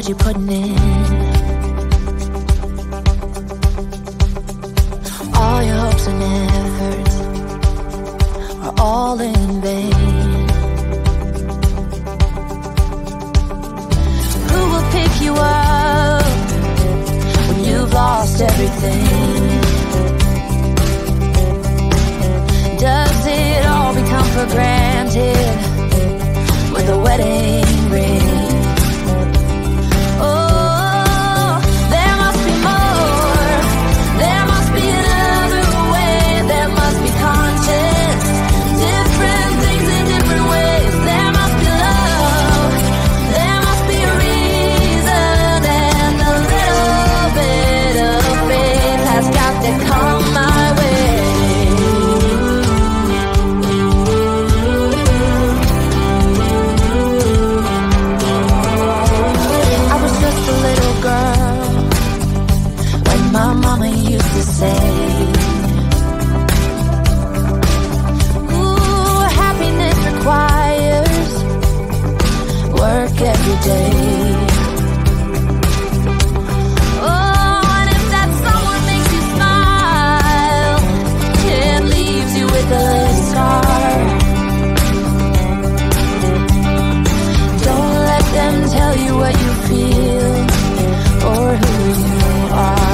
hard you're putting in. All your hopes and efforts are all in vain. Who will pick you up when you've lost everything? Does it all become for granted with a wedding ring? Oh, there must be more. There must be another way. There must be conscience. Different things in different ways. There must be love. There must be a reason. And a little bit of faith has got to come my way. My mama used to say, ooh, happiness requires work every day. Oh, and if that someone makes you smile and leaves you with a scar, don't let them tell you what you feel or who you are.